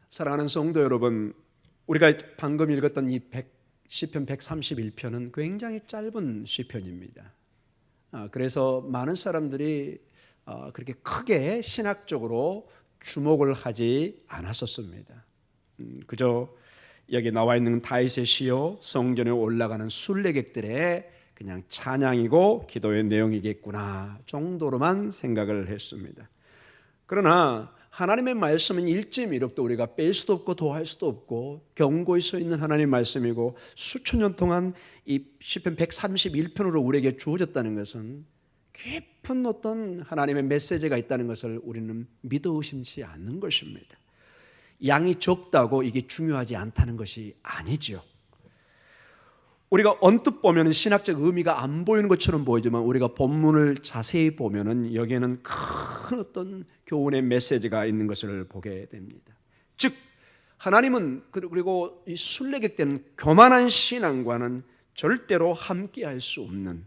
사랑하는 성도 여러분, 우리가 방금 읽었던 이 시편 131편은 굉장히 짧은 시편입니다. 그래서 많은 사람들이 그렇게 크게 신학적으로 주목을 하지 않았었습니다. 그저 여기 나와 있는 다윗의 시요, 성전에 올라가는 순례객들의 그냥 찬양이고 기도의 내용이겠구나 정도로만 생각을 했습니다. 그러나 하나님의 말씀은 일제미력도 우리가 뺄 수도 없고 더할 수도 없고 경고에 서 있는 하나님의 말씀이고 수천 년 동안 이 시편 131편으로 우리에게 주어졌다는 것은 깊은 어떤 하나님의 메시지가 있다는 것을 우리는 믿어 의심치 않는 것입니다. 양이 적다고 이게 중요하지 않다는 것이 아니죠. 우리가 언뜻 보면 신학적 의미가 안 보이는 것처럼 보이지만 우리가 본문을 자세히 보면 여기에는 큰 어떤 교훈의 메시지가 있는 것을 보게 됩니다. 즉 하나님은 그리고 이 순례객 때는 교만한 신앙과는 절대로 함께할 수 없는,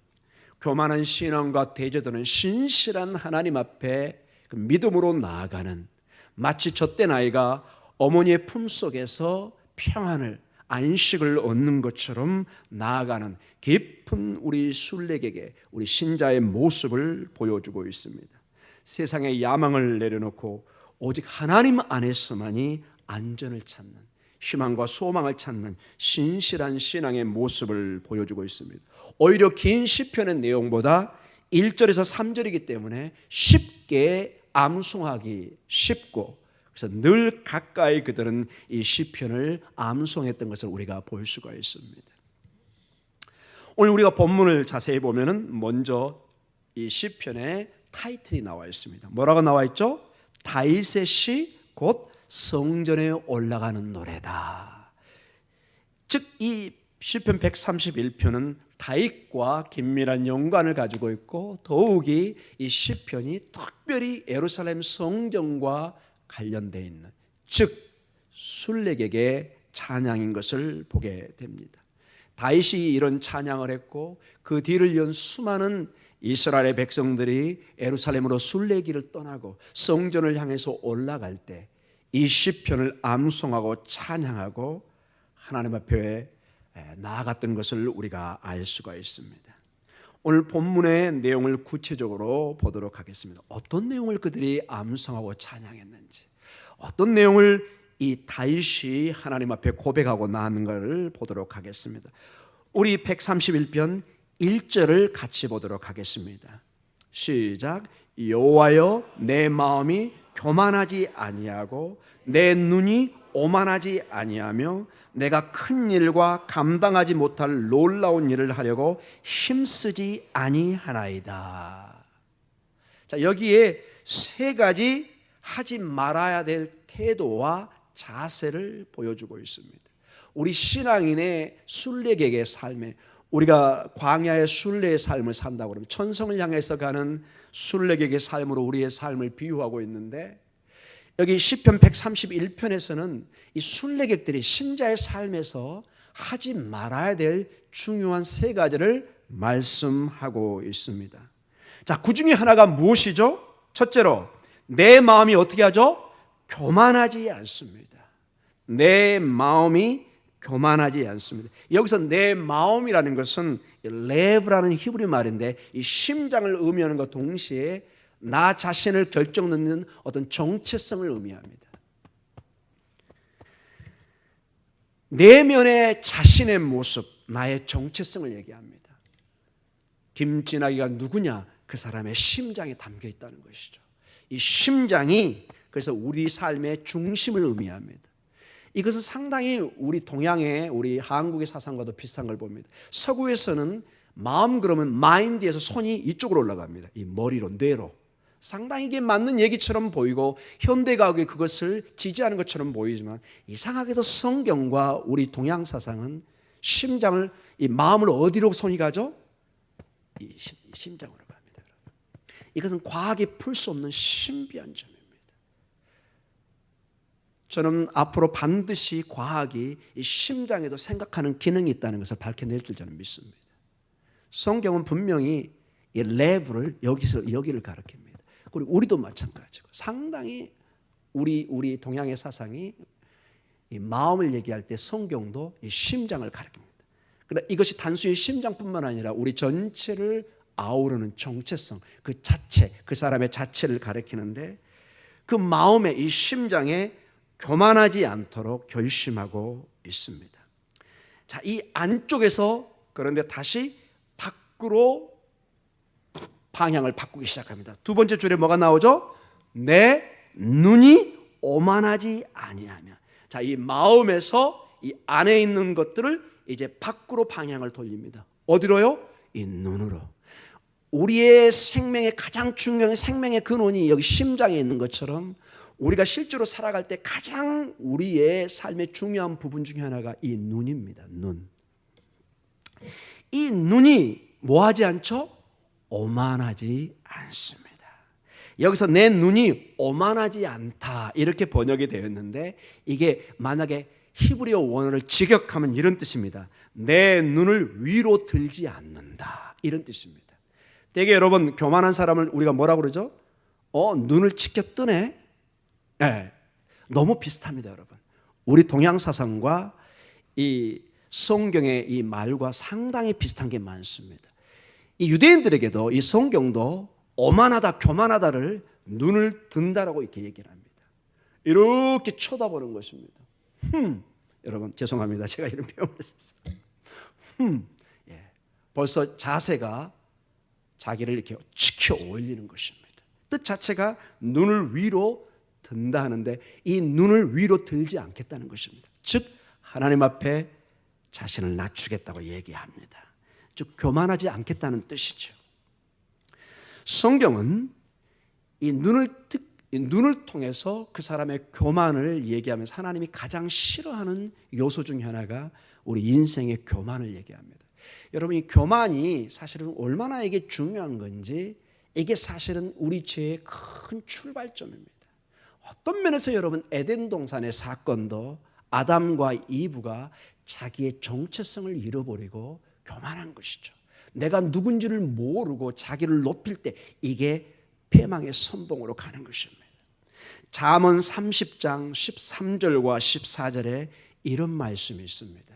교만한 신앙과 대조되는 신실한 하나님 앞에 그 믿음으로 나아가는, 마치 젖된 아이가 어머니의 품속에서 평안을, 안식을 얻는 것처럼 나아가는 깊은 우리 순례객의, 우리 신자의 모습을 보여주고 있습니다. 세상의 야망을 내려놓고 오직 하나님 안에서만이 안전을 찾는, 희망과 소망을 찾는 신실한 신앙의 모습을 보여주고 있습니다. 오히려 긴 시편의 내용보다 1절에서 3절이기 때문에 쉽게 암송하기 쉽고, 그래서 늘 가까이 그들은 이 시편을 암송했던 것을 우리가 볼 수가 있습니다. 오늘 우리가 본문을 자세히 보면은 먼저 이 시편의 타이틀이 나와 있습니다. 뭐라고 나와 있죠? 다윗의 시 곧 성전에 올라가는 노래다. 즉 이 시편 131편은 다윗과 긴밀한 연관을 가지고 있고 더욱이 이 시편이 특별히 예루살렘 성전과 관련되어 있는, 즉 순례객의 찬양인 것을 보게 됩니다. 다윗이 이런 찬양을 했고 그 뒤를 이은 수많은 이스라엘의 백성들이 예루살렘으로 순례길을 떠나고 성전을 향해서 올라갈 때 이 시편을 암송하고 찬양하고 하나님 앞에 나아갔던 것을 우리가 알 수가 있습니다. 오늘 본문의 내용을 구체적으로 보도록 하겠습니다. 어떤 내용을 그들이 암송하고 찬양했는지, 어떤 내용을 이 다윗이 하나님 앞에 고백하고 나아가는가를 보도록 하겠습니다. 우리 131편 1절을 같이 보도록 하겠습니다. 시작. 여호와여, 내 마음이 교만하지 아니하고 내 눈이 오만하지 아니하며 내가 큰 일과 감당하지 못할 놀라운 일을 하려고 힘쓰지 아니하나이다. 자, 여기에 세 가지 하지 말아야 될 태도와 자세를 보여주고 있습니다. 우리 신앙인의 순례객의 삶에, 우리가 광야의 순례의 삶을 산다고 그러면 천성을 향해서 가는 순례객의 삶으로 우리의 삶을 비유하고 있는데, 여기 시편 131편에서는 이 순례객들이 신자의 삶에서 하지 말아야 될 중요한 세 가지를 말씀하고 있습니다. 자, 그 중에 하나가 무엇이죠? 첫째로, 내 마음이 어떻게 하죠? 교만하지 않습니다. 내 마음이 교만하지 않습니다. 여기서 내 마음이라는 것은 레브라는 히브리 말인데 이 심장을 의미하는 것 동시에 나 자신을 결정짓는 어떤 정체성을 의미합니다. 내면의 자신의 모습, 나의 정체성을 얘기합니다. 김진아기가 누구냐? 그 사람의 심장에 담겨 있다는 것이죠. 이 심장이 그래서 우리 삶의 중심을 의미합니다. 이것은 상당히 우리 동양의, 우리 한국의 사상과도 비슷한 걸 봅니다. 서구에서는 마음 그러면 마인드에서 손이 이쪽으로 올라갑니다. 이 머리로, 뇌로. 상당히 이게 맞는 얘기처럼 보이고 현대과학이 그것을 지지하는 것처럼 보이지만 이상하게도 성경과 우리 동양 사상은 심장을, 이 마음을 어디로 손이 가죠? 이 심장으로 갑니다. 이것은 과학이 풀 수 없는 신비한 점입니다. 저는 앞으로 반드시 과학이 이 심장에도 생각하는 기능이 있다는 것을 밝혀낼 줄 저는 믿습니다. 성경은 분명히 이 레브를 여기를 가리킵니다. 그리고 우리도 마찬가지고 상당히 우리 동양의 사상이 이 마음을 얘기할 때 성경도 이 심장을 가리킵니다. 그러나 이것이 단순히 심장뿐만 아니라 우리 전체를 아우르는 정체성, 그 자체, 그 사람의 자체를 가리키는데 그 마음의 이 심장에 교만하지 않도록 결심하고 있습니다. 자, 이 안쪽에서 그런데 다시 밖으로 방향을 바꾸기 시작합니다. 두 번째 줄에 뭐가 나오죠? 내 눈이 오만하지 아니하며. 자, 이 마음에서 이 안에 있는 것들을 이제 밖으로 방향을 돌립니다. 어디로요? 이 눈으로. 우리의 생명의 가장 중요한 생명의 근원이 여기 심장에 있는 것처럼 우리가 실제로 살아갈 때 가장 우리의 삶의 중요한 부분 중에 하나가 이 눈입니다. 눈. 이 눈이 뭐하지 않죠? 오만하지 않습니다. 여기서 내 눈이 오만하지 않다 이렇게 번역이 되었는데 이게 만약에 히브리어 원어를 직역하면 이런 뜻입니다. 내 눈을 위로 들지 않는다 이런 뜻입니다. 되게 여러분 교만한 사람을 우리가 뭐라고 그러죠? 눈을 치켜 뜨네. 네, 너무 비슷합니다, 여러분. 우리 동양 사상과 이 성경의 이 말과 상당히 비슷한 게 많습니다. 이 유대인들에게도 이 성경도 오만하다, 교만하다를 눈을 든다라고 이렇게 얘기를 합니다. 이렇게 쳐다보는 것입니다. 여러분 죄송합니다. 제가 이런 표현을 했어요. 예, 벌써 자세가 자기를 이렇게 치켜 올리는 것입니다. 뜻 자체가 눈을 위로 든다 하는데 이 눈을 위로 들지 않겠다는 것입니다. 즉 하나님 앞에 자신을 낮추겠다고 얘기합니다. 즉 교만하지 않겠다는 뜻이죠. 성경은 이 눈을 통해서 그 사람의 교만을 얘기하면서 하나님이 가장 싫어하는 요소 중에 하나가 우리 인생의 교만을 얘기합니다. 여러분 이 교만이 사실은 얼마나 이게 중요한 건지 이게 사실은 우리 죄의 큰 출발점입니다. 어떤 면에서 여러분 에덴 동산의 사건도 아담과 이브가 자기의 정체성을 잃어버리고 교만한 것이죠. 내가 누군지를 모르고 자기를 높일 때 이게 패망의 선봉으로 가는 것입니다. 잠언 30장 13절과 14절에 이런 말씀이 있습니다.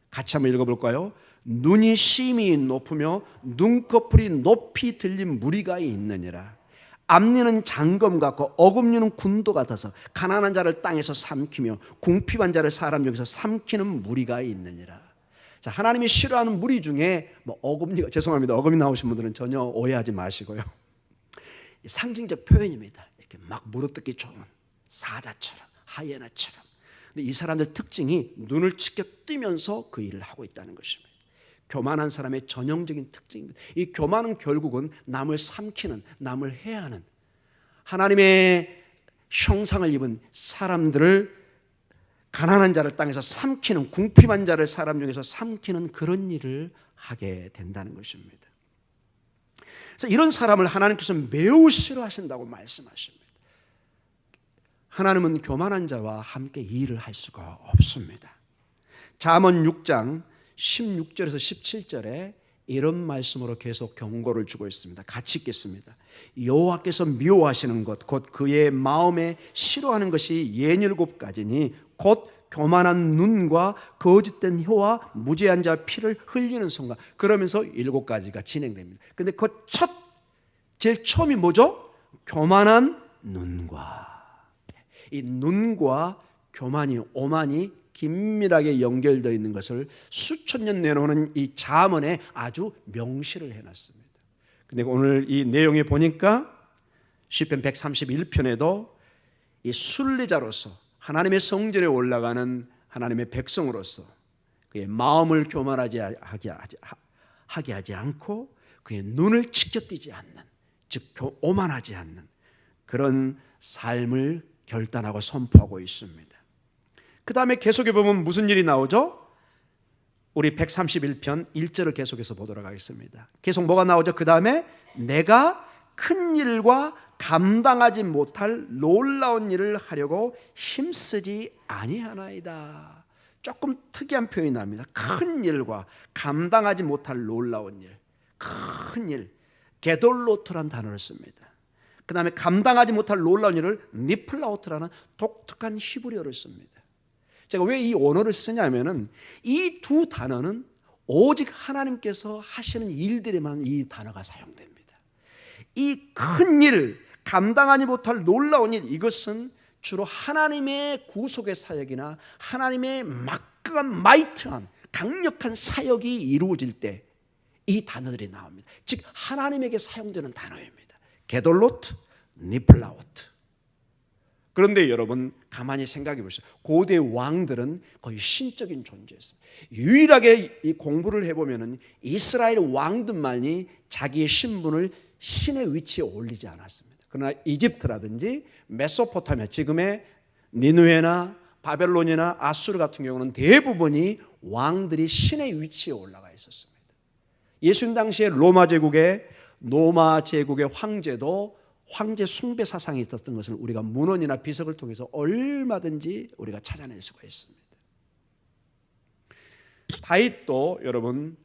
같이 한번 읽어볼까요? 눈이 심히 높으며 눈꺼풀이 높이 들린 무리가 있느니라. 앞니는 장검 같고 어금니는 군도 같아서 가난한 자를 땅에서 삼키며 궁핍한 자를 사람 중에서 삼키는 무리가 있느니라. 자, 하나님이 싫어하는 무리 중에 어금니가 죄송합니다. 어금니 나오신 분들은 전혀 오해하지 마시고요. 상징적 표현입니다. 이렇게 막 물어뜯기 좋은 사자처럼 하이에나처럼. 근데 이 사람들 특징이 눈을 치켜 뜨면서 그 일을 하고 있다는 것입니다. 교만한 사람의 전형적인 특징입니다. 이 교만은 결국은 남을 삼키는, 남을 해하는 하나님의 형상을 입은 사람들을 가난한 자를 땅에서 삼키는 궁핍한 자를 사람 중에서 삼키는 그런 일을 하게 된다는 것입니다. 그래서 이런 사람을 하나님께서 매우 싫어하신다고 말씀하십니다. 하나님은 교만한 자와 함께 일을 할 수가 없습니다. 잠언 6장 16절에서 17절에 이런 말씀으로 계속 경고를 주고 있습니다. 같이 읽겠습니다. 여호와께서 미워하시는 것 곧 그의 마음에 싫어하는 것이 67가지니 곧 교만한 눈과 거짓된 혀와 무죄한 자 피를 흘리는 손과 그러면서 7가지가 진행됩니다. 그런데 그 제일 처음이 뭐죠? 교만한 눈과 이 눈과 교만이 오만이 긴밀하게 연결되어 있는 것을 수천 년 내놓는 이 잠언에 아주 명시를 해놨습니다. 근데 오늘 이 내용에 보니까 시편 131편에도 이 순례자로서 하나님의 성전에 올라가는 하나님의 백성으로서 그의 마음을 교만하게 하지 않고 그의 눈을 치켜뜨지 않는 즉 오만하지 않는 그런 삶을 결단하고 선포하고 있습니다. 그 다음에 계속해 보면 무슨 일이 나오죠? 우리 131편 1절을 계속해서 보도록 하겠습니다. 계속 뭐가 나오죠? 그 다음에 내가 큰 일과 감당하지 못할 놀라운 일을 하려고 힘쓰지 아니하나이다. 조금 특이한 표현이 납니다. 큰 일과 감당하지 못할 놀라운 일, 큰 일, 게돌로트라는 단어를 씁니다. 그 다음에 감당하지 못할 놀라운 일을 니플라우트라는 독특한 히브리어를 씁니다. 제가 왜 이 언어를 쓰냐면은 이 두 단어는 오직 하나님께서 하시는 일들에만 이 단어가 사용됩니다. 이 큰 일, 감당하지 못할 놀라운 일, 이것은 주로 하나님의 구속의 사역이나 하나님의 막강한 마이트한 강력한 사역이 이루어질 때 이 단어들이 나옵니다. 즉 하나님에게 사용되는 단어입니다. 게돌로트, 니플라오트. 그런데 여러분 가만히 생각해 보세요. 고대 왕들은 거의 신적인 존재였습니다. 유일하게 이 공부를 해보면 이스라엘 왕들만이 자기의 신분을 신의 위치에 올리지 않았습니다. 그러나 이집트라든지 메소포타미아, 지금의 니누에나 바벨론이나 아수르 같은 경우는 대부분이 왕들이 신의 위치에 올라가 있었습니다. 예수님 당시에 로마 제국의 황제도 황제 숭배 사상이 있었던 것을 우리가 문헌이나 비석을 통해서 얼마든지 우리가 찾아낼 수가 있습니다. 다윗도 여러분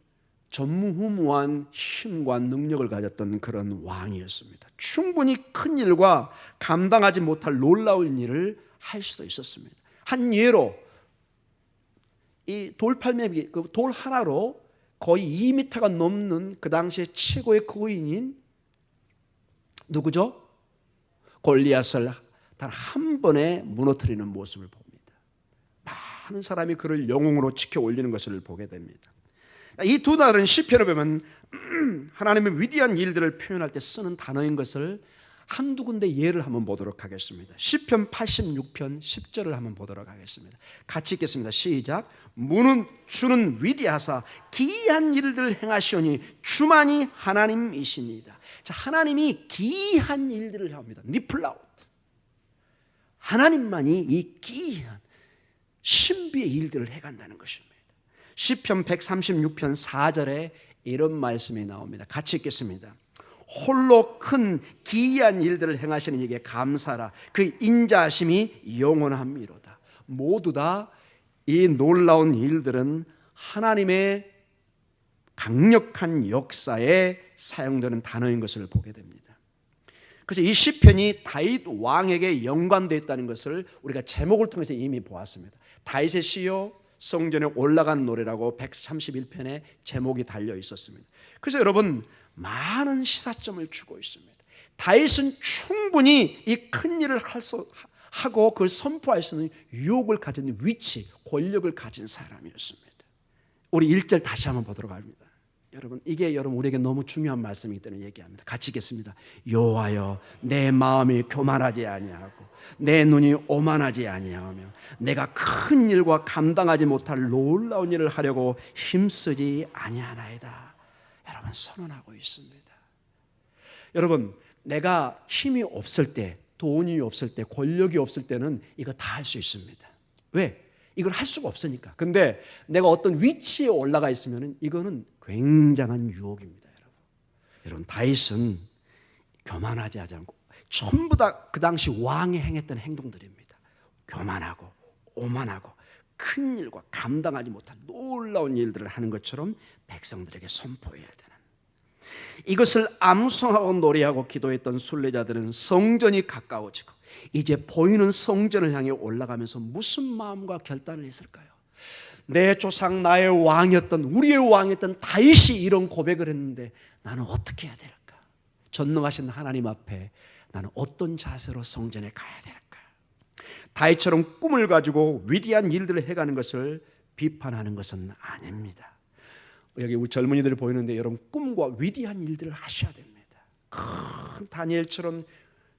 전무후무한 힘과 능력을 가졌던 그런 왕이었습니다. 충분히 큰 일과 감당하지 못할 놀라운 일을 할 수도 있었습니다. 한 예로 이 돌팔매기, 그 돌 하나로 거의 2m가 넘는 그 당시에 최고의 거인인 누구죠? 골리앗을 단 한 번에 무너뜨리는 모습을 봅니다. 많은 사람이 그를 영웅으로 지켜 올리는 것을 보게 됩니다. 이 두 단어는 시편을 보면 하나님의 위대한 일들을 표현할 때 쓰는 단어인 것을 한두 군데 예를 한번 보도록 하겠습니다. 시편 86편 10절을 한번 보도록 하겠습니다. 같이 읽겠습니다. 시작. 주는 위대하사 기이한 일들을 행하시오니 주만이 하나님이시니이다. 자, 하나님이 기이한 일들을 합니다. 니플라우트. 하나님만이 이 기이한 신비의 일들을 해간다는 것입니다. 시편 136편 4절에 이런 말씀이 나옵니다. 같이 읽겠습니다. 홀로 큰 기이한 일들을 행하시는 이에게 감사라. 그 인자하심이 영원함이로다. 모두 다 이 놀라운 일들은 하나님의 강력한 역사에 사용되는 단어인 것을 보게 됩니다. 그래서 이 시편이 다윗 왕에게 연관되어 있다는 것을 우리가 제목을 통해서 이미 보았습니다. 다윗의 시요 성전에 올라간 노래라고 131편에 제목이 달려 있었습니다. 그래서 여러분 많은 시사점을 주고 있습니다. 다윗은 충분히 이 큰 일을 하고 그걸 선포할 수 있는 유혹을 가진 위치, 권력을 가진 사람이었습니다. 우리 1절 다시 한번 보도록 합니다. 여러분 이게 여러분 우리에게 너무 중요한 말씀이기 때문에 얘기합니다. 같이 읽겠습니다. 여호와여 내 마음이 교만하지 아니하고 내 눈이 오만하지 아니하며 내가 큰 일과 감당하지 못할 놀라운 일을 하려고 힘쓰지 아니하나이다. 여러분 선언하고 있습니다. 여러분 내가 힘이 없을 때, 돈이 없을 때, 권력이 없을 때는 이거 다 할 수 있습니다. 왜? 이걸 할 수가 없으니까. 근데 내가 어떤 위치에 올라가 있으면 이거는 굉장한 유혹입니다. 여러분 다윗은 교만하지 않고 전부 다 그 당시 왕이 행했던 행동들입니다. 교만하고 오만하고 큰 일과 감당하지 못한 놀라운 일들을 하는 것처럼 백성들에게 선포해야 되는, 이것을 암송하고 노래하고 기도했던 순례자들은 성전이 가까워지고 이제 보이는 성전을 향해 올라가면서 무슨 마음과 결단을 했을까요? 내 조상 나의 왕이었던 우리의 왕이었던 다윗이 이런 고백을 했는데 나는 어떻게 해야 될까? 전능하신 하나님 앞에 나는 어떤 자세로 성전에 가야 될까? 다윗처럼 꿈을 가지고 위대한 일들을 해가는 것을 비판하는 것은 아닙니다. 여기 우리 젊은이들이 보이는데 여러분 꿈과 위대한 일들을 하셔야 됩니다. 큰 다니엘처럼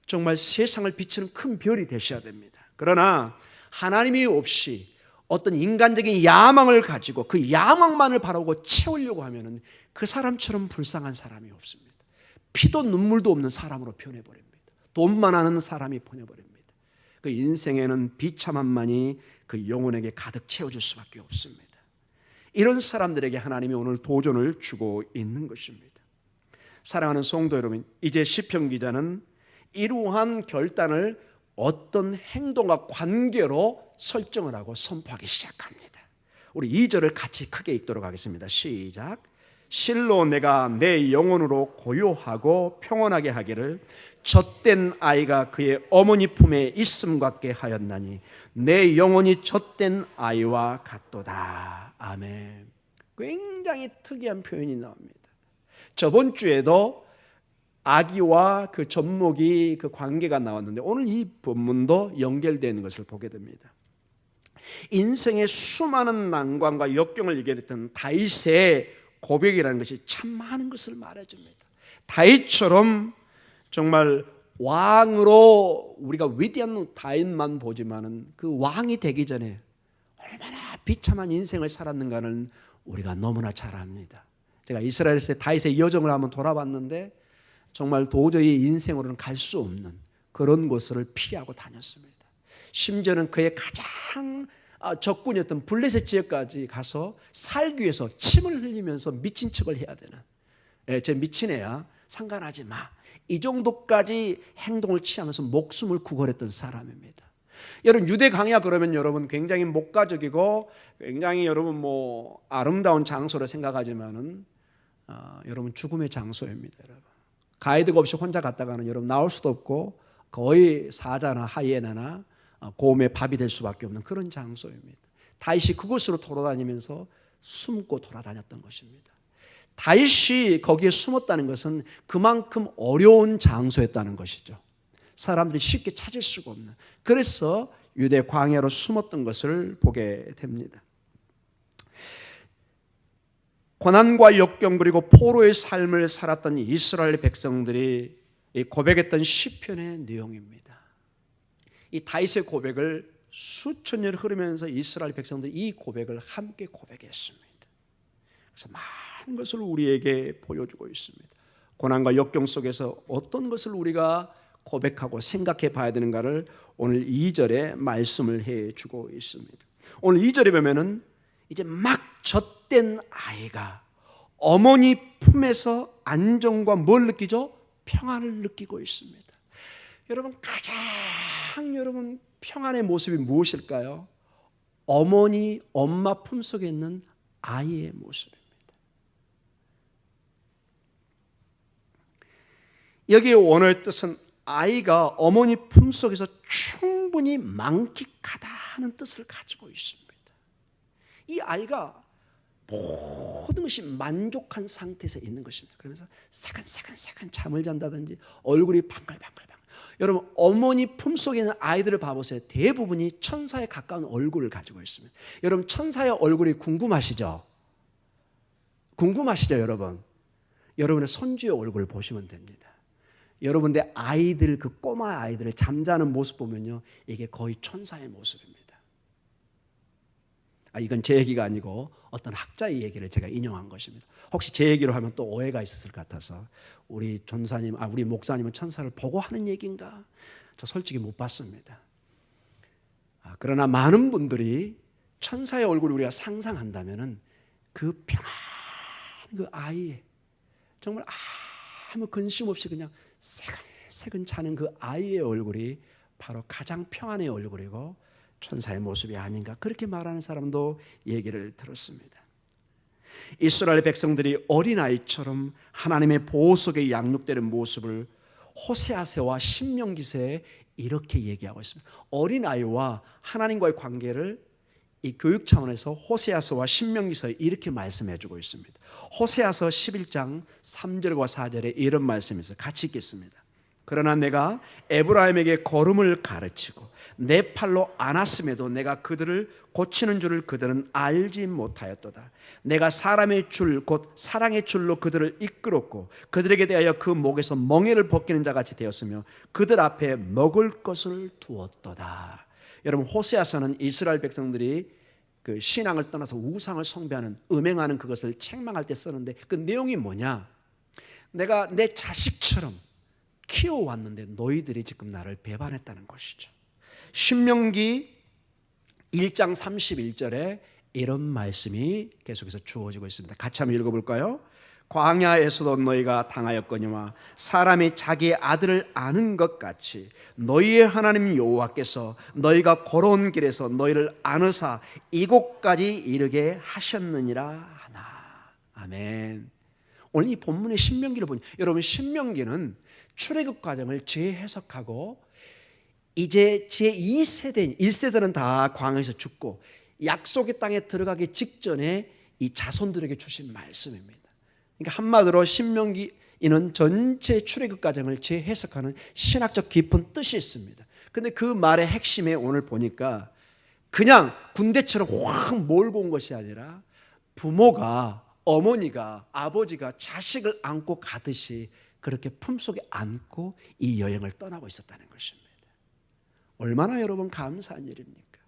정말 세상을 비추는 큰 별이 되셔야 됩니다. 그러나 하나님이 없이 어떤 인간적인 야망을 가지고 그 야망만을 바라고 채우려고 하면 그 사람처럼 불쌍한 사람이 없습니다. 피도 눈물도 없는 사람으로 변해버립니다. 돈만 아는 사람이 변해버립니다. 그 인생에는 비참함만이 그 영혼에게 가득 채워줄 수밖에 없습니다. 이런 사람들에게 하나님이 오늘 도전을 주고 있는 것입니다. 사랑하는 성도 여러분, 이제 시편 기자는 이러한 결단을 어떤 행동과 관계로 설정을 하고 선포하기 시작합니다. 우리 2절을 같이 크게 읽도록 하겠습니다. 시작. 실로 내가 내 영혼으로 고요하고 평온하게 하기를 젖된 아이가 그의 어머니 품에 있음 같게 하였나니 내 영혼이 젖된 아이와 같도다. 아멘. 굉장히 특이한 표현이 나옵니다. 저번 주에도 아기와 그 젖먹이 그 관계가 나왔는데 오늘 이 본문도 연결되는 것을 보게 됩니다. 인생의 수많은 난관과 역경을 이겨냈던 다윗의 고백이라는 것이 참 많은 것을 말해줍니다. 다윗처럼 정말 왕으로 우리가 위대한 다윗만 보지만은 그 왕이 되기 전에 얼마나 비참한 인생을 살았는가는 우리가 너무나 잘 압니다. 제가 이스라엘에서 다윗의 여정을 한번 돌아봤는데 정말 도저히 인생으로는 갈 수 없는 그런 곳을 피하고 다녔습니다. 심지어는 그의 가장 적군이었던 블레셋 지역까지 가서 살기 위해서 침을 흘리면서 미친 척을 해야 되는, 제 미친 애야 상관하지 마, 이 정도까지 행동을 취하면서 목숨을 구걸했던 사람입니다. 여러분 유대 강야 그러면 여러분 굉장히 목가적이고 굉장히 여러분 뭐 아름다운 장소로 생각하지만은 여러분 죽음의 장소입니다. 여러분 가이드가 없이 혼자 갔다가는 여러분 나올 수도 없고 거의 사자나 하이에나나 곰의 밥이 될 수밖에 없는 그런 장소입니다. 다윗이 그곳으로 돌아다니면서 숨고 돌아다녔던 것입니다. 다윗이 거기에 숨었다는 것은 그만큼 어려운 장소였다는 것이죠. 사람들이 쉽게 찾을 수가 없는, 그래서 유대 광야로 숨었던 것을 보게 됩니다. 고난과 역경 그리고 포로의 삶을 살았던 이스라엘 백성들이 고백했던 시편의 내용입니다. 이 다윗의 고백을 수천 년이 흐르면서 이스라엘 백성들이 이 고백을 함께 고백했습니다. 그래서 많은 것을 우리에게 보여주고 있습니다. 고난과 역경 속에서 어떤 것을 우리가 고백하고 생각해 봐야 되는가를 오늘 2절에 말씀을 해주고 있습니다. 오늘 2절에 보면은 이제 막 젖된 아이가 어머니 품에서 안정과 뭘 느끼죠? 평안을 느끼고 있습니다. 여러분 가장 여러분 평안의 모습이 무엇일까요? 어머니, 엄마 품속에 있는 아이의 모습입니다. 여기에 원어의 뜻은 아이가 어머니 품속에서 충분히 만끽하다는 뜻을 가지고 있습니다. 이 아이가 모든 것이 만족한 상태에서 있는 것입니다. 그러면서 새근새근 잠을 잔다든지 얼굴이 방글방글. 여러분 어머니 품속에 있는 아이들을 봐보세요. 대부분이 천사에 가까운 얼굴을 가지고 있습니다. 여러분 천사의 얼굴이 궁금하시죠? 궁금하시죠 여러분? 여러분의 손주의 얼굴을 보시면 됩니다. 여러분의 아이들, 그 꼬마 아이들을 잠자는 모습 보면요, 이게 거의 천사의 모습입니다. 이건 제 얘기가 아니고 어떤 학자의 얘기를 제가 인용한 것입니다. 혹시 제 얘기로 하면 또 오해가 있었을 것 같아서 우리 전사님, 우리 목사님은 천사를 보고 하는 얘기인가? 저 솔직히 못 봤습니다. 그러나 많은 분들이 천사의 얼굴을 우리가 상상한다면은 그 평안한 그 아이의 정말 아무 근심 없이 그냥 새근새근 자는 그 아이의 얼굴이 바로 가장 평안의 얼굴이고 천사의 모습이 아닌가, 그렇게 말하는 사람도 얘기를 들었습니다. 이스라엘 백성들이 어린아이처럼 하나님의 보호 속에 양육되는 모습을 호세아서와 신명기서에 이렇게 얘기하고 있습니다. 어린아이와 하나님과의 관계를 이 교육 차원에서 호세아서와 신명기서에 이렇게 말씀해주고 있습니다. 호세아서 11장 3절과 4절에 이런 말씀이 있어요. 같이 읽겠습니다. 그러나 내가 에브라임에게 걸음을 가르치고 내 팔로 안았음에도 내가 그들을 고치는 줄을 그들은 알지 못하였도다. 내가 사람의 줄 곧 사랑의 줄로 그들을 이끌었고 그들에게 대하여 그 목에서 멍에를 벗기는 자같이 되었으며 그들 앞에 먹을 것을 두었도다. 여러분 호세아서는 이스라엘 백성들이 그 신앙을 떠나서 우상을 숭배하는, 음행하는 그것을 책망할 때 쓰는데 그 내용이 뭐냐? 내가 내 자식처럼 키워왔는데 너희들이 지금 나를 배반했다는 것이죠. 신명기 1장 31절에 이런 말씀이 계속해서 주어지고 있습니다. 같이 한번 읽어볼까요? 광야에서도 너희가 당하였거니와 사람이 자기의 아들을 아는 것 같이 너희의 하나님 여호와께서 너희가 걸어온 길에서 너희를 안으사 이곳까지 이르게 하셨느니라 하나. 아멘. 오늘 이 본문의 신명기를 보니 여러분 신명기는 출애굽 과정을 재해석하고 이제 제2세대, 1세대는 다 광야에서 죽고 약속의 땅에 들어가기 직전에 이 자손들에게 주신 말씀입니다. 그러니까 한마디로 신명기는 전체 출애굽 과정을 재해석하는 신학적 깊은 뜻이 있습니다. 그런데 그 말의 핵심에 오늘 보니까 그냥 군대처럼 확 몰고 온 것이 아니라 부모가, 어머니가, 아버지가 자식을 안고 가듯이 그렇게 품속에 안고 이 여행을 떠나고 있었다는 것입니다. 얼마나 여러분 감사한 일입니까?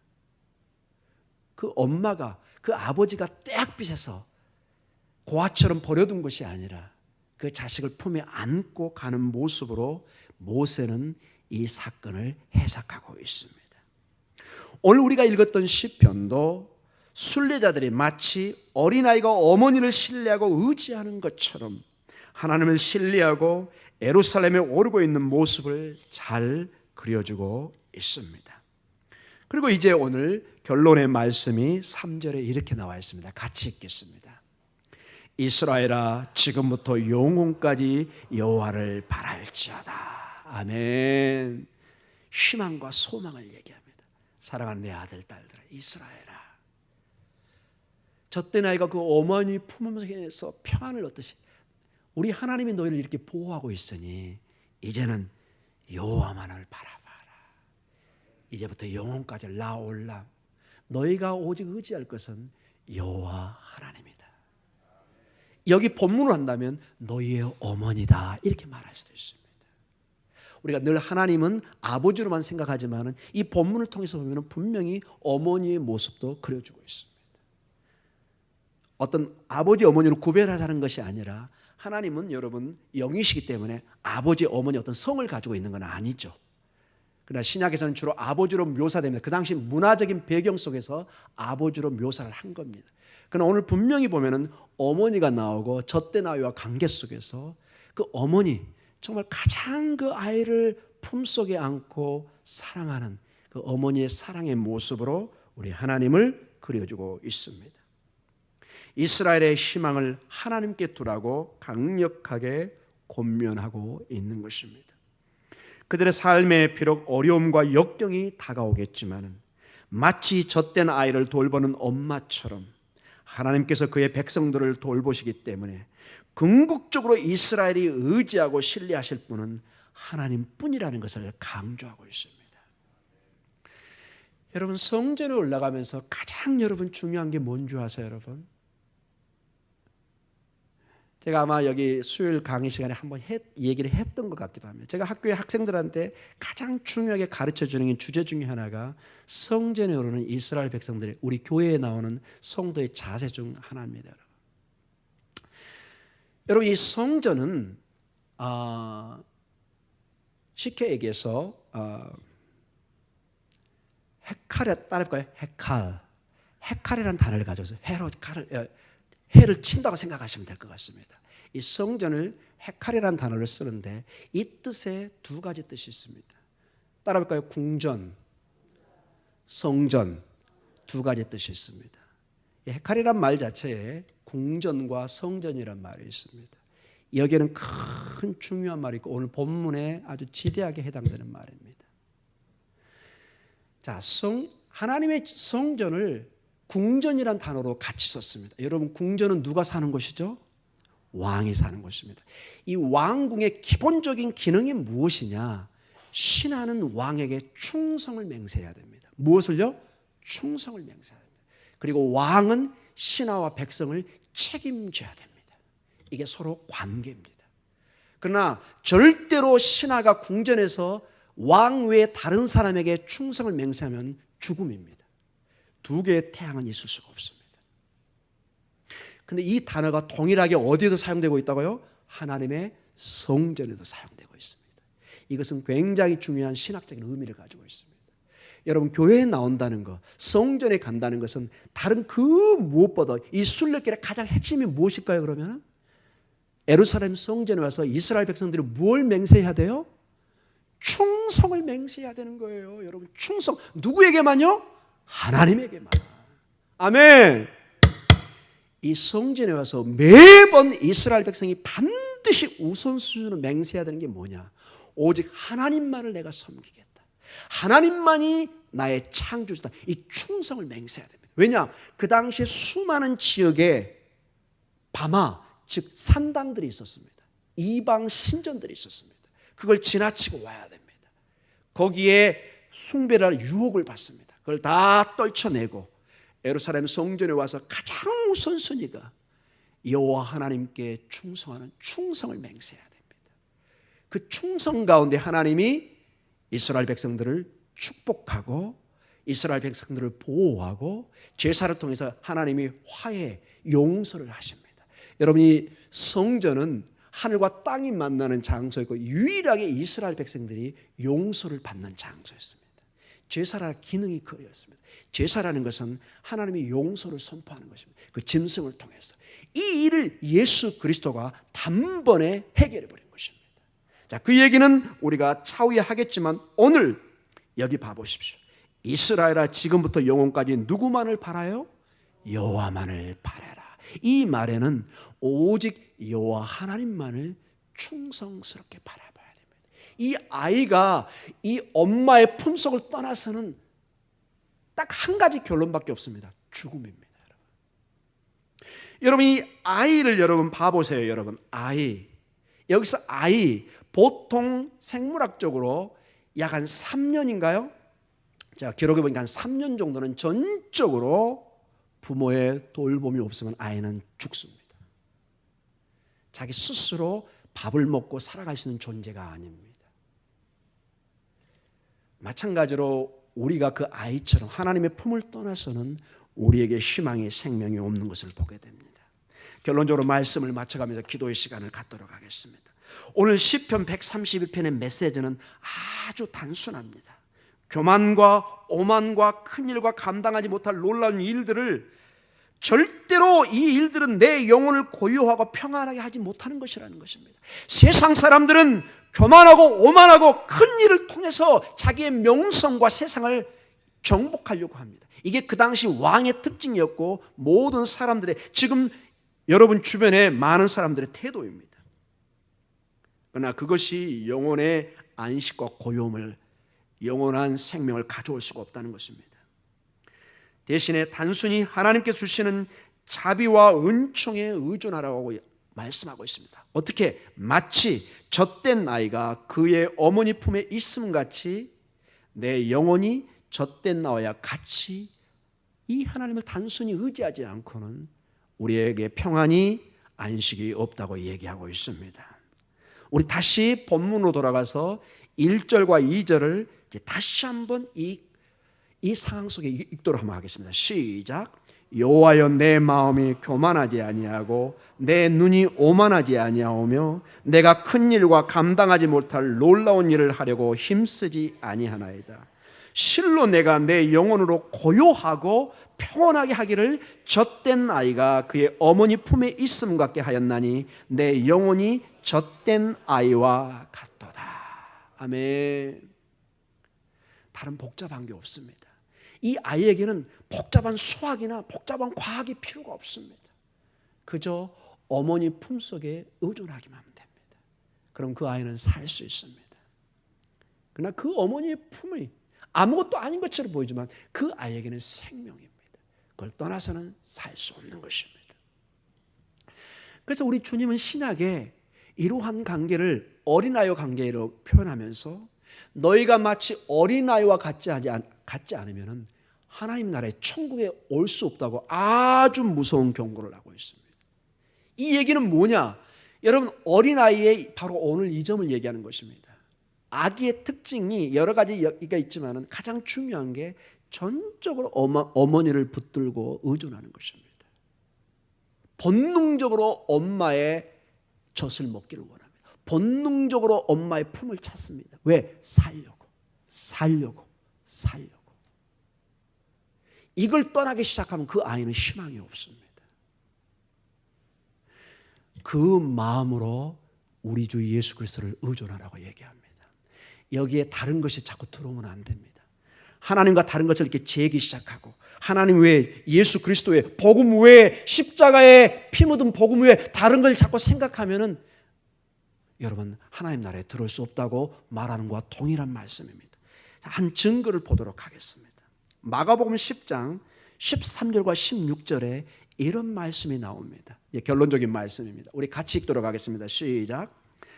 그 엄마가, 그 아버지가 떼약빛에서 고아처럼 버려둔 것이 아니라 그 자식을 품에 안고 가는 모습으로 모세는 이 사건을 해석하고 있습니다. 오늘 우리가 읽었던 시편도 순례자들이 마치 어린아이가 어머니를 신뢰하고 의지하는 것처럼 하나님을 신뢰하고 예루살렘에 오르고 있는 모습을 잘 그려주고 있습니다. 그리고 이제 오늘 결론의 말씀이 3절에 이렇게 나와 있습니다. 같이 읽겠습니다. 이스라엘아 지금부터 영원까지 여호와를 바랄지어다. 아멘. 희망과 소망을 얘기합니다. 사랑하는 내 아들 딸들아, 이스라엘아, 젖된 아이가 그 어머니 품에서 평안을 얻듯이 우리 하나님이 너희를 이렇게 보호하고 있으니 이제는 여호와만을 바라봐라. 이제부터 영원까지 라올람, 너희가 오직 의지할 것은 여호와 하나님이다. 여기 본문을 한다면 너희의 어머니다 이렇게 말할 수도 있습니다. 우리가 늘 하나님은 아버지로만 생각하지만 이 본문을 통해서 보면 분명히 어머니의 모습도 그려주고 있습니다. 어떤 아버지 어머니를 구별하자는 것이 아니라 하나님은 여러분 영이시기 때문에 아버지 어머니 어떤 성을 가지고 있는 건 아니죠. 그러나 신약에서는 주로 아버지로 묘사됩니다. 그 당시 문화적인 배경 속에서 아버지로 묘사를 한 겁니다. 그러나 오늘 분명히 보면은 어머니가 나오고 젖된 아이와 관계 속에서 그 어머니, 정말 가장 그 아이를 품속에 안고 사랑하는 그 어머니의 사랑의 모습으로 우리 하나님을 그려주고 있습니다. 이스라엘의 희망을 하나님께 두라고 강력하게 권면하고 있는 것입니다. 그들의 삶에 비록 어려움과 역경이 다가오겠지만 마치 젖된 아이를 돌보는 엄마처럼 하나님께서 그의 백성들을 돌보시기 때문에 궁극적으로 이스라엘이 의지하고 신뢰하실 분은 하나님뿐이라는 것을 강조하고 있습니다. 여러분 성전에 올라가면서 가장 여러분 중요한 게 뭔지 아세요, 여러분? 제가 아마 여기 수요일 강의 시간에 한번 얘기를 했던 것 같기도 합니다. 제가 학교의 학생들한테 가장 중요하게 가르쳐주는 주제 중에 하나가 성전에 오르는 이스라엘 백성들의 우리 교회에 나오는 성도의 자세 중 하나입니다. 여러분 이 성전은 쉽게 얘기해서 헤칼에 따를까요? 헤칼이라는 단어를 가져서 해를 친다고 생각하시면 될 것 같습니다. 이 성전을 헤칼이라는 단어를 쓰는데 이 뜻에 두 가지 뜻이 있습니다. 따라볼까요? 궁전, 성전 두 가지 뜻이 있습니다. 이 헤칼이란 말 자체에 궁전과 성전이란 말이 있습니다. 여기에는 큰 중요한 말이 있고 오늘 본문에 아주 지대하게 해당되는 말입니다. 자, 하나님의 성전을 궁전이란 단어로 같이 썼습니다. 여러분 궁전은 누가 사는 곳이죠? 왕이 사는 곳입니다. 이 왕궁의 기본적인 기능이 무엇이냐? 신하는 왕에게 충성을 맹세해야 됩니다. 무엇을요? 충성을 맹세해야 됩니다. 그리고 왕은 신하와 백성을 책임져야 됩니다. 이게 서로 관계입니다. 그러나 절대로 신하가 궁전에서 왕 외에 다른 사람에게 충성을 맹세하면 죽음입니다. 두 개의 태양은 있을 수가 없습니다. 그런데 이 단어가 동일하게 어디에도 사용되고 있다고요? 하나님의 성전에도 사용되고 있습니다. 이것은 굉장히 중요한 신학적인 의미를 가지고 있습니다. 여러분 교회에 나온다는 것, 성전에 간다는 것은 다른 그 무엇보다 이 순례길의 가장 핵심이 무엇일까요? 그러면 예루살렘 성전에 와서 이스라엘 백성들이 뭘 맹세해야 돼요? 충성을 맹세해야 되는 거예요. 여러분 충성 누구에게만요? 하나님에게만. 아멘. 이 성전에 와서 매번 이스라엘 백성이 반드시 우선순위로 맹세해야 되는 게 뭐냐? 오직 하나님만을 내가 섬기겠다. 하나님만이 나의 창조주다. 이 충성을 맹세해야 됩니다. 왜냐? 그 당시에 수많은 지역에 바마, 즉 산당들이 있었습니다. 이방 신전들이 있었습니다. 그걸 지나치고 와야 됩니다. 거기에 숭배를 할 유혹을 받습니다. 그걸 다 떨쳐내고 예루살렘 성전에 와서 가장 우선순위가 여호와 하나님께 충성하는 충성을 맹세해야 됩니다. 그 충성 가운데 하나님이 이스라엘 백성들을 축복하고 이스라엘 백성들을 보호하고 제사를 통해서 하나님이 화해, 용서를 하십니다. 여러분이 성전은 하늘과 땅이 만나는 장소였고 유일하게 이스라엘 백성들이 용서를 받는 장소였습니다. 제사라는 기능이 그였습니다. 제사라는 것은 하나님이 용서를 선포하는 것입니다. 그 짐승을 통해서 이 일을 예수 그리스도가 단번에 해결해 버린 것입니다. 자, 그 얘기는 우리가 차후에 하겠지만 오늘 여기 봐보십시오. 이스라엘아 지금부터 영원까지 누구만을 바라요? 여호와만을 바라라. 이 말에는 오직 여호와 하나님만을 충성스럽게 바라봐야 됩니다. 이 아이가 이 엄마의 품속을 떠나서는 딱 한 가지 결론밖에 없습니다. 죽음입니다. 여러분 이 아이를 여러분 봐보세요. 여러분 아이, 여기서 아이 보통 생물학적으로 약 한 3년인가요? 자, 기록해 보니까 한 3년 정도는 전적으로 부모의 돌봄이 없으면 아이는 죽습니다. 자기 스스로 밥을 먹고 살아갈 수 있는 존재가 아닙니다. 마찬가지로 우리가 그 아이처럼 하나님의 품을 떠나서는 우리에게 희망의 생명이 없는 것을 보게 됩니다. 결론적으로 말씀을 맞춰가면서 기도의 시간을 갖도록 하겠습니다. 오늘 시편 131편의 메시지는 아주 단순합니다. 교만과 오만과 큰일과 감당하지 못할 놀라운 일들을 절대로 이 일들은 내 영혼을 고요하고 평안하게 하지 못하는 것이라는 것입니다. 세상 사람들은 교만하고 오만하고 큰 일을 통해서 자기의 명성과 세상을 정복하려고 합니다. 이게 그 당시 왕의 특징이었고 모든 사람들의 지금 여러분 주변에 많은 사람들의 태도입니다. 그러나 그것이 영혼의 안식과 고요함을 영원한 생명을 가져올 수가 없다는 것입니다. 대신에 단순히 하나님께 주시는 자비와 은총에 의존하라고 말씀하고 있습니다. 어떻게? 마치 젖된 아이가 그의 어머니 품에 있음 같이 내 영혼이 젖된 나와 같이 이 하나님을 단순히 의지하지 않고는 우리에게 평안이 안식이 없다고 얘기하고 있습니다. 우리 다시 본문으로 돌아가서 1절과 2절을 이제 다시 한번 이 상황 속에 읽도록 한번 하겠습니다. 시작. 여호와여 내 마음이 교만하지 아니하고 내 눈이 오만하지 아니하오며 내가 큰 일과 감당하지 못할 놀라운 일을 하려고 힘쓰지 아니하나이다. 실로 내가 내 영혼으로 고요하고 평온하게 하기를 젖된 아이가 그의 어머니 품에 있음 같게 하였나니 내 영혼이 젖된 아이와 같도다. 아멘. 다른 복잡한 게 없습니다. 이 아이에게는 복잡한 수학이나 복잡한 과학이 필요가 없습니다. 그저 어머니 품속에 의존하기만 하면 됩니다. 그럼 그 아이는 살 수 있습니다. 그러나 그 어머니의 품이 아무것도 아닌 것처럼 보이지만 그 아이에게는 생명입니다. 그걸 떠나서는 살 수 없는 것입니다. 그래서 우리 주님은 신약에 이러한 관계를 어린아이와 관계로 표현하면서 너희가 마치 어린아이와 같지 않으면 하나님 나라의 천국에 올 수 없다고 아주 무서운 경고를 하고 있습니다. 이 얘기는 뭐냐? 여러분 어린아이의 바로 오늘 이 점을 얘기하는 것입니다. 아기의 특징이 여러 가지가 있지만 가장 중요한 게 전적으로 어머니를 붙들고 의존하는 것입니다. 본능적으로 엄마의 젖을 먹기를 원합니다. 본능적으로 엄마의 품을 찾습니다. 왜? 살려고. 이걸 떠나기 시작하면 그 아이는 희망이 없습니다. 그 마음으로 우리 주 예수 그리스도를 의존하라고 얘기합니다. 여기에 다른 것이 자꾸 들어오면 안 됩니다. 하나님과 다른 것을 이렇게 재기 시작하고 하나님 외에, 예수 그리스도 외에, 복음 외에, 십자가에 피 묻은 복음 외에 다른 걸 자꾸 생각하면은 여러분 하나님 나라에 들어올 수 없다고 말하는 것과 동일한 말씀입니다. 한 증거를 보도록 하겠습니다. 마가복음 10장 13절과 16절에 이런 말씀이 나옵니다. 결론적인 말씀입니다. 우리 같이 읽도록 하겠습니다. 시작.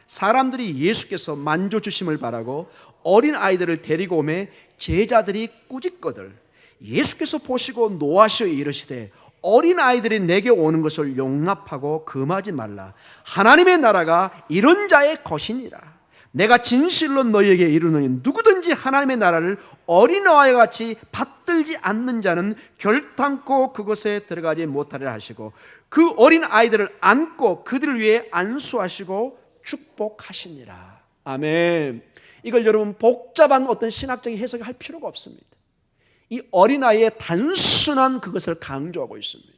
사람들이 예수께서 만져주심을 바라고 어린 아이들을 데리고 오매 제자들이 꾸짖거들 예수께서 보시고 노하시어 이르시되 어린 아이들이 내게 오는 것을 용납하고 금하지 말라. 하나님의 나라가 이런 자의 것이니라. 내가 진실로 너희에게 이르노니 누구든지 하나님의 나라를 어린아이와 같이 받들지 않는 자는 결탄코 그것에 들어가지 못하리라 하시고 그 어린 아이들을 안고 그들을 위해 안수하시고 축복하시니라. 아멘. 이걸 여러분 복잡한 어떤 신학적인 해석을 할 필요가 없습니다. 이 어린아이의 단순한 그것을 강조하고 있습니다.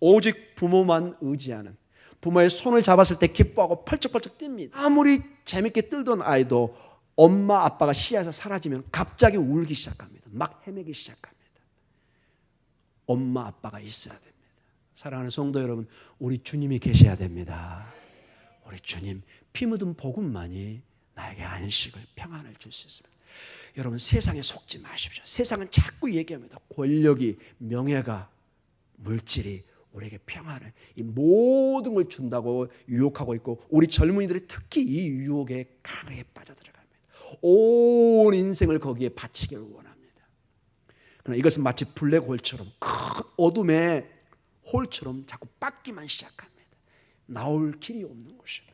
오직 부모만 의지하는, 부모의 손을 잡았을 때 기뻐하고 펄쩍펄쩍 뜁니다. 아무리 재밌게 뛰던 아이도 엄마 아빠가 시야에서 사라지면 갑자기 울기 시작합니다. 막 헤매기 시작합니다. 엄마 아빠가 있어야 됩니다. 사랑하는 성도 여러분, 우리 주님이 계셔야 됩니다. 우리 주님, 피 묻은 복음만이 나에게 안식을, 평안을 줄 수 있습니다. 여러분 세상에 속지 마십시오. 세상은 자꾸 얘기합니다. 권력이, 명예가, 물질이 우리에게 평안을, 이 모든 걸 준다고 유혹하고 있고 우리 젊은이들이 특히 이 유혹에 강하게 빠져들어갑니다. 온 인생을 거기에 바치기를 원합니다. 그러나 이것은 마치 블랙홀처럼 큰 어둠의 홀처럼 자꾸 빠기만 시작합니다. 나올 길이 없는 것입니다.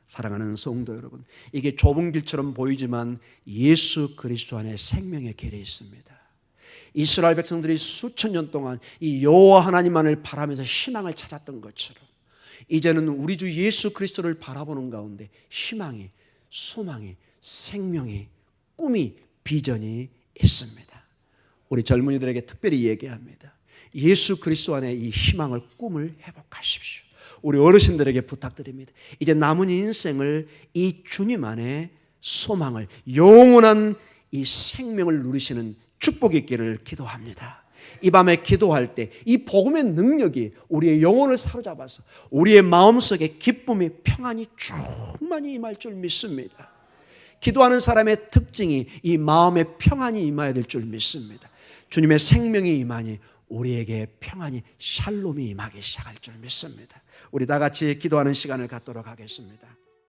사랑하는 성도 여러분, 이게 좁은 길처럼 보이지만 예수 그리스도 안에 생명의 길이 있습니다. 이스라엘 백성들이 수천 년 동안 이 여호와 하나님만을 바라면서 희망을 찾았던 것처럼 이제는 우리 주 예수 그리스도를 바라보는 가운데 희망이, 소망이, 생명이, 꿈이, 비전이 있습니다. 우리 젊은이들에게 특별히 얘기합니다. 예수 그리스도 안에 이 희망을, 꿈을 회복하십시오. 우리 어르신들에게 부탁드립니다. 이제 남은 인생을 이 주님 안에 소망을, 영원한 이 생명을 누리시는 축복이 있기를 기도합니다. 이 밤에 기도할 때 이 복음의 능력이 우리의 영혼을 사로잡아서 우리의 마음속에 기쁨이, 평안이 충만히 임할 줄 믿습니다. 기도하는 사람의 특징이 이 마음의 평안이 임해야 될 줄 믿습니다. 주님의 생명이 임하니 우리에게 평안이, 샬롬이 임하기 시작할 줄 믿습니다. 우리 다 같이 기도하는 시간을 갖도록 하겠습니다.